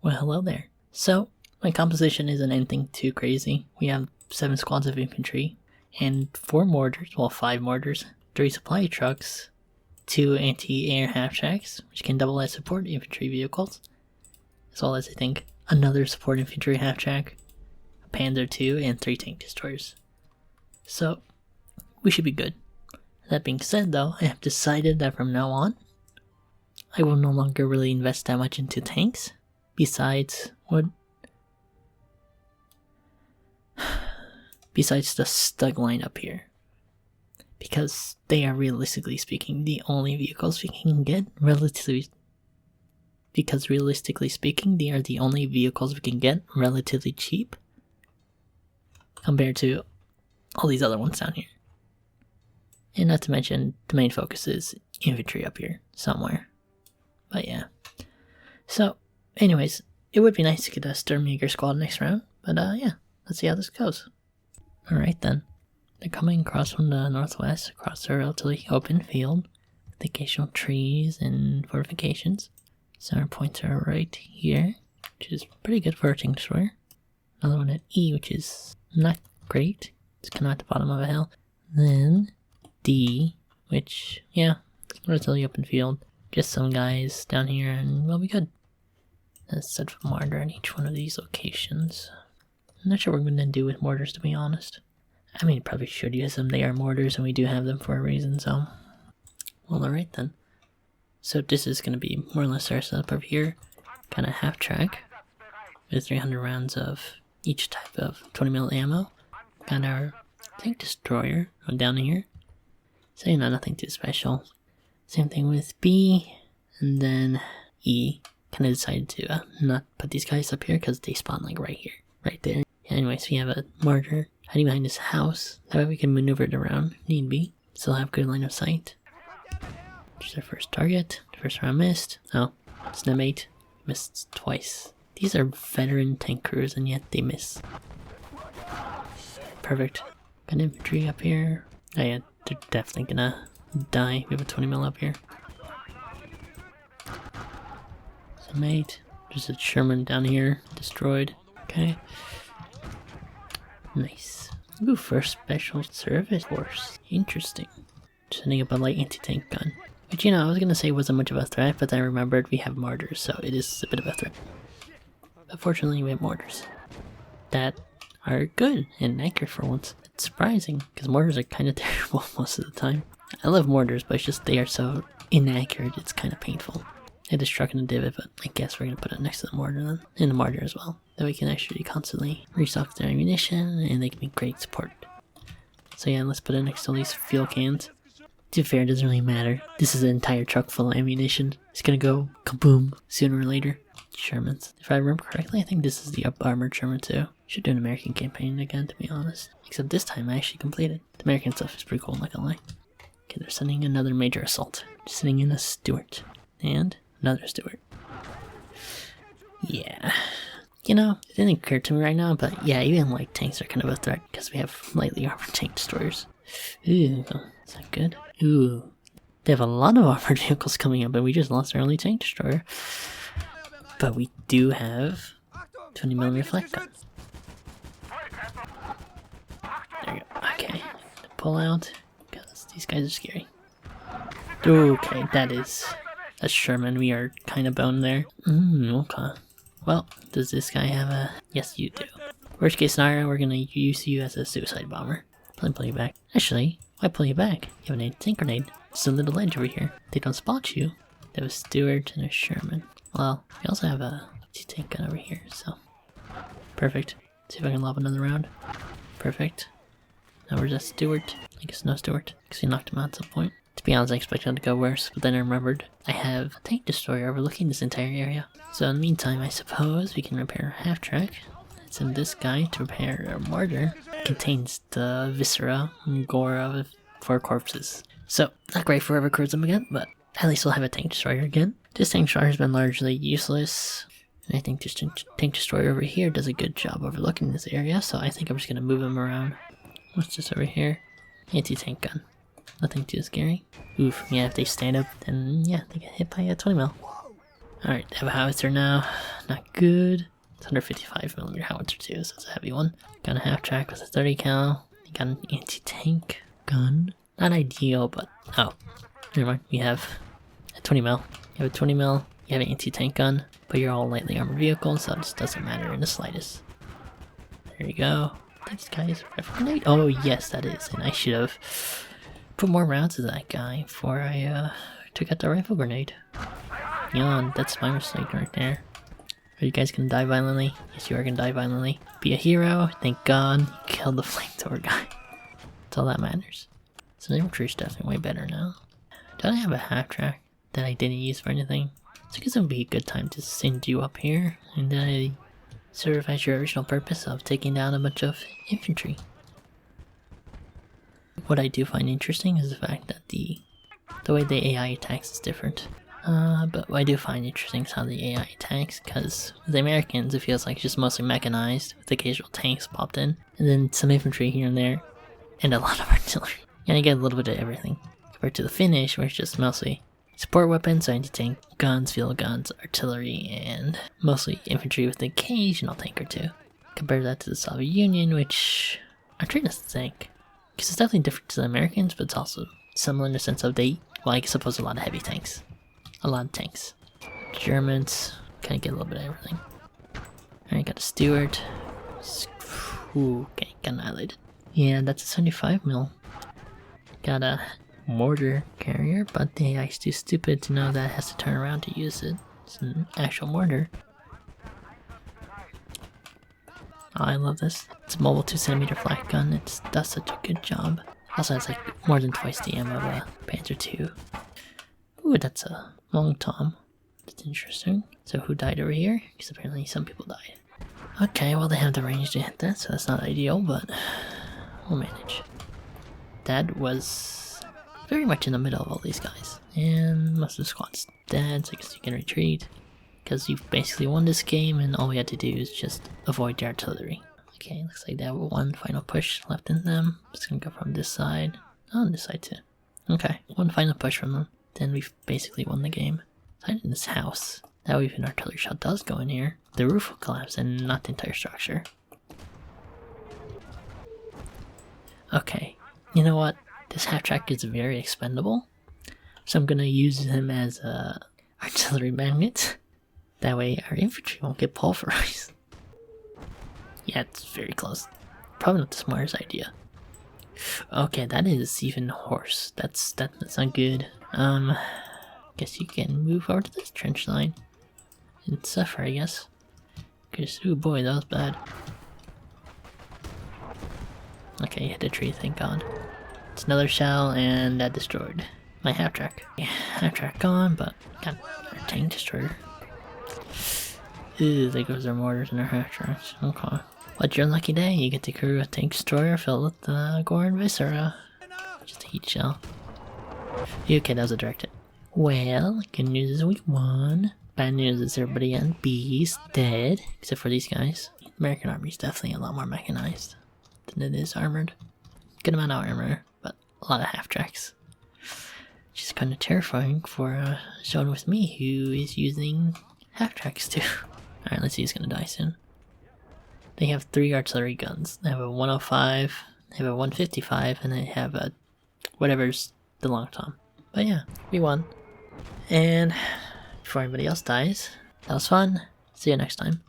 Well, hello there. So, my composition isn't anything too crazy. We have 7 squads of infantry, and 4 mortars, well 5 mortars, 3 supply trucks, 2 anti-air half-tracks, which can double as support infantry vehicles, as well as I think another support infantry half-track, a Panzer II, and 3 tank destroyers. So, we should be good. That being said though, I have decided that from now on, I will no longer really invest that much into tanks. Besides the Stug line up here. Because they are realistically speaking the only vehicles we can get relatively cheap compared to all these other ones down here. And not to mention the main focus is infantry up here somewhere. But yeah. So anyways, it would be nice to get a Sturmjäger squad next round, but yeah, let's see how this goes. Alright then. They're coming across from the northwest, across a relatively open field, with occasional trees and fortifications. Center points are right here, which is pretty good for a tank destroyer. Another one at E, which is not great. It's kind of at the bottom of a hill. Then D, which, yeah, relatively open field. Just some guys down here and we'll be good. Let's set a mortar in each one of these locations. I'm not sure what we're going to do with mortars, to be honest. I mean, probably should use them. They are mortars and we do have them for a reason, so... Well, alright then. So this is going to be more or less our setup over here. Kind of half track. With 300 rounds of each type of 20mm ammo. Got our tank destroyer down here. So, you know, nothing too special. Same thing with B. And then E. Kind of decided to not put these guys up here because they spawn like right here. Right there. Anyways, we have a mortar hiding behind this house. That way we can maneuver it around, need be. Still have good line of sight. Here's our first target. First round missed. Oh, Snemmate missed twice. These are veteran tank crews and yet they miss. Perfect. Got infantry up here. Oh yeah, they're definitely gonna die. We have a 20mm up here. Snemmate. There's a Sherman down here. Destroyed. Okay. Nice. Ooh, first special service force. Interesting. Sending up a light anti-tank gun. Which, you know, I was gonna say wasn't much of a threat, but then I remembered we have mortars, so it is a bit of a threat. But fortunately we have mortars. That are good and accurate for once. It's surprising, because mortars are kind of terrible most of the time. I love mortars, but it's just they are so inaccurate, it's kind of painful. I just struck in a divot, but I guess we're going to put it next to the mortar then. And the mortar as well. That we can actually constantly restock their ammunition and they can be great support. So yeah, let's put it next to all these fuel cans. To be fair, it doesn't really matter. This is an entire truck full of ammunition. It's going to go kaboom sooner or later. Shermans. If I remember correctly, I think this is the up-armored Sherman too. Should do an American campaign again, to be honest. Except this time I actually completed. The American stuff is pretty cool, I'm not gonna lie. Okay, they're sending another major assault. Just sending in a Stuart. And another Stuart. Yeah. You know, it didn't occur to me right now, but yeah, even light tanks are kind of a threat because we have lightly armored tank destroyers. Ooh, is that good? Ooh. They have a lot of armored vehicles coming up and we just lost our only tank destroyer. But we do have 20mm flak gun. There we go. Okay. Pull out because these guys are scary. Okay, that's Sherman. We are kind of boned there. Okay. Well, does this guy have a... Yes, you do. Worst case scenario, we're gonna use you as a suicide bomber. Pull you back. Actually, why pull you back? You have an anti-tank grenade. It's a little edge over here. They don't spot you. They have a Stuart and a Sherman. Well, we also have a anti-tank gun over here, so... Perfect. See if I can lob another round. Perfect. Now where's that Stuart? I guess no Stuart, because he knocked him out at some point. To be honest, I expected it to go worse, but then I remembered I have a tank destroyer overlooking this entire area. So in the meantime, I suppose we can repair a half-track. Send this guy to repair a mortar. It contains the viscera and gore of 4 corpses. So, not great for whoever crews them again, but at least we'll have a tank destroyer again. This tank destroyer has been largely useless. And I think this tank destroyer over here does a good job overlooking this area, so I think I'm just going to move him around. What's this over here? Anti-tank gun. Nothing too scary. Oof, yeah, if they stand up, then yeah, they get hit by a 20mm. Alright, they have a howitzer now. Not good. It's 155mm howitzer too, so it's a heavy one. Got a half track with a 30 cal. Got an anti-tank gun. Not ideal, but oh, never mind. We have a 20mm. You have a 20mm. You have an anti-tank gun, but you're all lightly armored vehicles, so it just doesn't matter in the slightest. There you go. This guy's rifle grenade. Oh yes, that is, and I should have put more rounds to that guy before I took out the rifle grenade. Yawn, that's my mistake right there. Are you guys gonna die violently? Yes, you are gonna die violently. Be a hero. Thank God you killed the flamethrower guy. That's all that matters. So the infantry's definitely way better now. Don't I have a half track that I didn't use for anything? So I guess it would be a good time to send you up here and serve as your original purpose of taking down a bunch of infantry. What I do find interesting is the fact that the way the AI attacks is different. But what I do find interesting is how the AI attacks, because with the Americans it feels like it's just mostly mechanized, with occasional tanks popped in, and then some infantry here and there, and a lot of artillery. And you get a little bit of everything, compared to the Finnish, where it's just mostly support weapons, so anti-tank guns, field guns, artillery, and mostly infantry with an occasional tank or two. Compare that to the Soviet Union, which I'm trying to think, because it's definitely different to the Americans, but it's also similar in the sense of they, well, I suppose a lot of heavy tanks. A lot of tanks. Germans kind of get a little bit of everything. Alright, got a Stuart. Ooh, okay, got annihilated. Yeah, that's a 75mm. Got a mortar carrier, but the AI's too stupid to know that it has to turn around to use it. It's an actual mortar. Oh, I love this. It's a mobile 2cm flak gun. It does such a good job. Also has like more than twice the ammo of a Panzer II. Ooh, that's a long Tom. That's interesting. So who died over here? Because apparently some people died. Okay, well they have the range to hit that, so that's not ideal, but we'll manage. That was very much in the middle of all these guys. And most of the squad's dead, so I guess you can retreat. Because you've basically won this game, and all we had to do is just avoid the artillery. Okay, looks like they have one final push left in them. Just gonna go from this side. Oh, on this side too. Okay, one final push from them. Then we've basically won the game. Hide in this house. That way if an artillery shot does go in here, the roof will collapse and not the entire structure. Okay, you know what? This half track is very expendable. So I'm gonna use him as a artillery magnet. That way our infantry won't get pulverized. Yeah, it's very close. Probably not the smartest idea. Okay, that is even worse. That's not good. Guess you can move over to this trench line and suffer, I guess. Cause, oh boy, that was bad. Okay, hit a tree, thank God. It's another shell, and that destroyed my half track. Yeah, half track gone, but got our tank destroyer. Ooh, there goes our mortars and our half tracks. Okay. But your lucky day, you get to crew a tank destroyer filled with gore and viscera. Just a heat shell. Okay, that was a direct hit. Well, good news is we won. Bad news is everybody on B's dead, except for these guys. The American army is definitely a lot more mechanized than it is armored. Good amount of armor, but a lot of half tracks. Which is kind of terrifying for someone with me who is using half tracks too. Alright, let's see who's gonna die soon. They have 3 artillery guns. They have a 105, they have a 155, and they have a whatever's the long tom. But yeah, we won. And before anybody else dies, that was fun. See you next time.